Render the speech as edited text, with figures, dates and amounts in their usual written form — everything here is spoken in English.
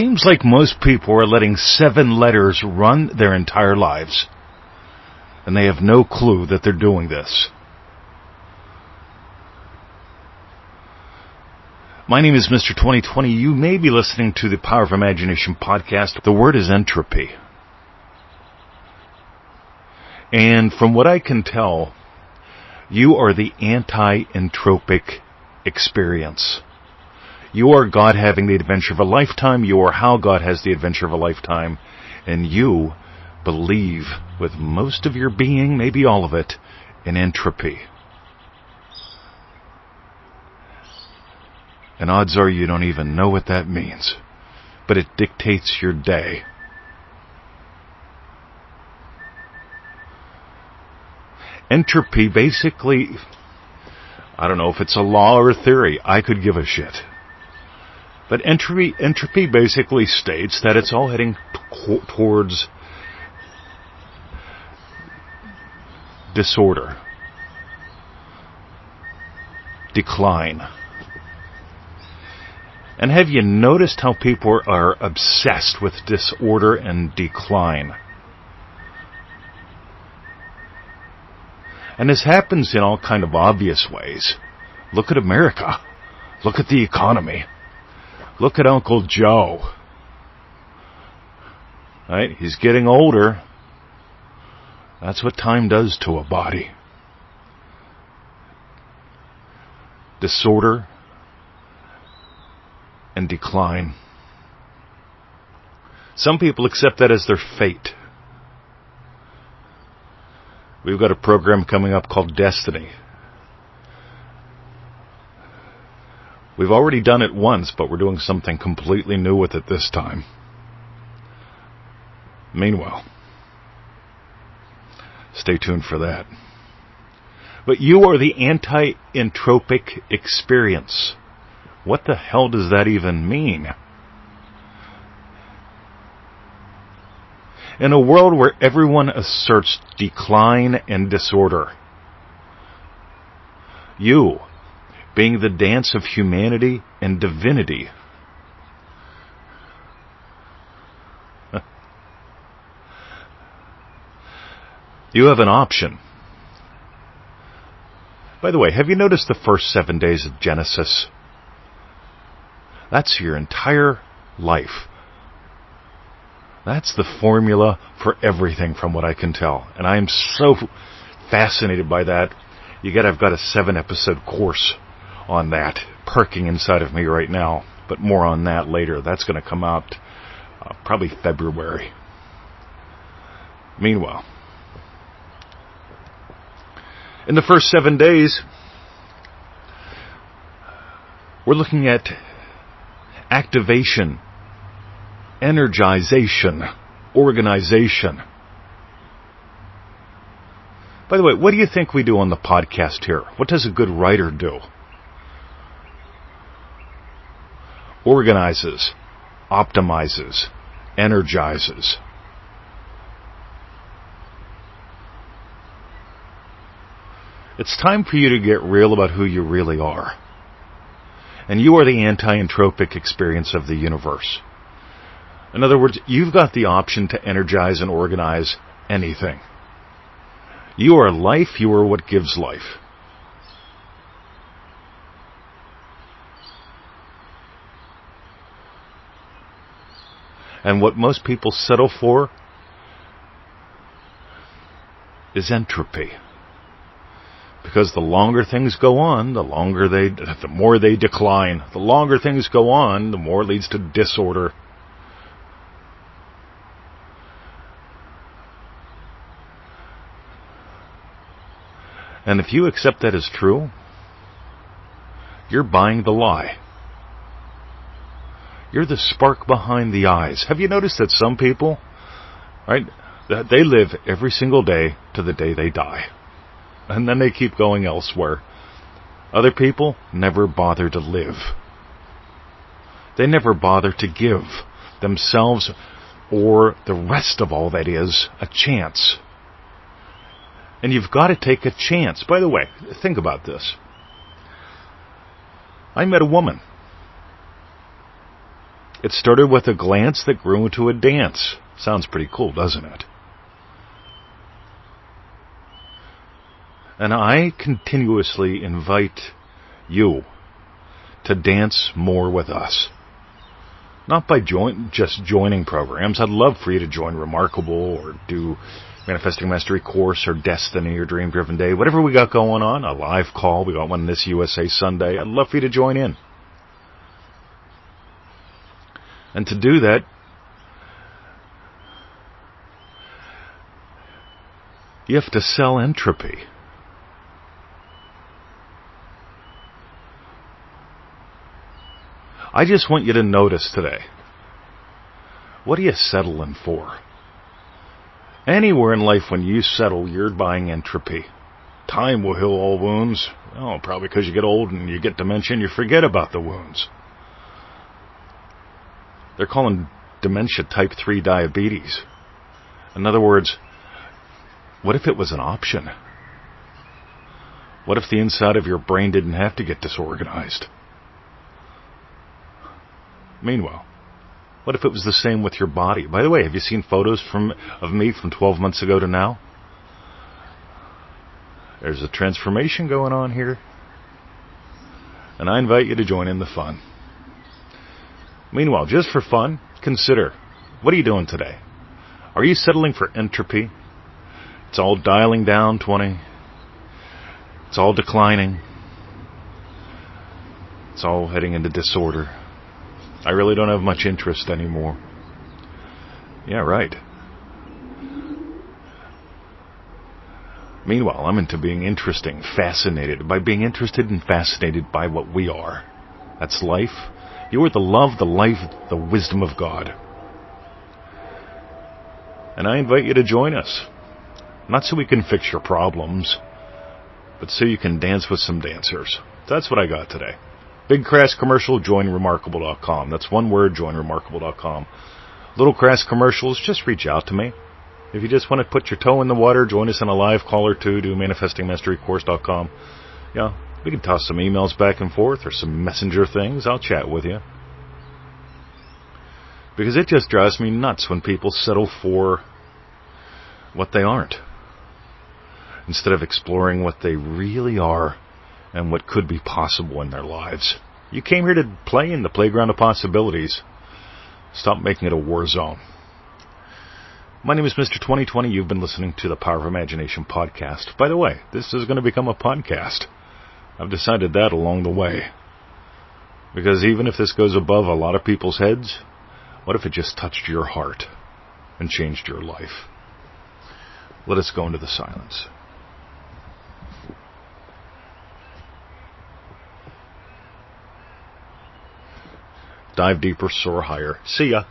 seems like most people are letting 7 letters run their entire lives, and they have no clue that they're doing this. My name is Mr. 2020. You may be listening to the Power of Imagination podcast. The word is entropy. And from what I can tell, you are the anti-entropic experience. You are God having the adventure of a lifetime. You are how God has the adventure of a lifetime. And you believe with most of your being, maybe all of it, in entropy. And odds are you don't even know what that means. But it dictates your day. Entropy basically, I don't know if it's a law or a theory. I could give a shit. But entropy basically states that it's all heading towards disorder, decline. And have you noticed how people are obsessed with disorder and decline? And this happens in all kind of obvious ways. Look at America. Look at the economy. Look at Uncle Joe. Right? He's getting older. That's what time does to a body. Disorder and decline. Some people accept that as their fate. We've got a program coming up called Destiny. We've already done it once, but we're doing something completely new with it this time. Meanwhile, stay tuned for that. But you are the anti-entropic experience. What the hell does that even mean? In a world where everyone asserts decline and disorder, you, being the dance of humanity and divinity, you have an option. By the way, have you noticed the first 7 days of Genesis? That's your entire life. That's the formula for everything from what I can tell. And I am so fascinated by that. I've got a 7-episode course on that perking inside of me right now. But more on that later. That's going to come out probably February. Meanwhile, in the first 7 days, we're looking at activation, energization, organization. By the way, what do you think we do on the podcast here? What does a good writer do? Organizes, optimizes, energizes. It's time for you to get real about who you really are. And you are the anti-entropic experience of the universe. In other words, you've got the option to energize and organize anything. You are life, you are what gives life. And what most people settle for is entropy. Because the longer things go on, the more they decline. The longer things go on, the more it leads to disorder. And if you accept that as true, you're buying the lie. You're the spark behind the eyes. Have you noticed that some people, right, that they live every single day to the day they die? And then they keep going elsewhere. Other people never bother to live. They never bother to give themselves or the rest of all that is a chance. And you've got to take a chance. By the way, think about this. I met a woman. It started with a glance that grew into a dance. Sounds pretty cool, doesn't it? And I continuously invite you to dance more with us. Not by just joining programs. I'd love for you to join Remarkable or do Manifesting Mastery course or Destiny or Dream Driven Day. Whatever we got going on, a live call. We got one this USA Sunday. I'd love for you to join in. And to do that, you have to sell entropy. I just want you to notice today, what are you settling for? Anywhere in life when you settle, you're buying entropy. Time will heal all wounds. Oh, probably because you get old and you get dementia and you forget about the wounds. They're calling dementia type 3 diabetes. In other words, what if it was an option? What if the inside of your brain didn't have to get disorganized? Meanwhile, what if it was the same with your body? By the way, have you seen photos of me from 12 months ago to now? There's a transformation going on here. And I invite you to join in the fun. Meanwhile, just for fun, consider, what are you doing today? Are you settling for entropy? It's all dialing down 20. It's all declining. It's all heading into disorder. I really don't have much interest anymore. Yeah, right. Meanwhile, I'm into being interesting, fascinated. By being interested and fascinated by what we are. That's life. You are the love, the life, the wisdom of God. And I invite you to join us. Not so we can fix your problems, but so you can dance with some dancers. That's what I got today. Big crass commercial, joinremarkable.com. That's one word, joinremarkable.com. Little crass commercials, just reach out to me. If you just want to put your toe in the water, join us on a live call or two, do manifestingmasterycourse.com. Yeah, we can toss some emails back and forth or some messenger things. I'll chat with you. Because it just drives me nuts when people settle for what they aren't, instead of exploring what they really are and what could be possible in their lives. You came here to play in the playground of possibilities. Stop making it a war zone. My name is Mr. 2020. You've been listening to the Power of Imagination podcast. By the way, this is going to become a podcast. I've decided that along the way. Because even if this goes above a lot of people's heads, what if it just touched your heart and changed your life? Let us go into the silence. Dive deeper, soar higher. See ya.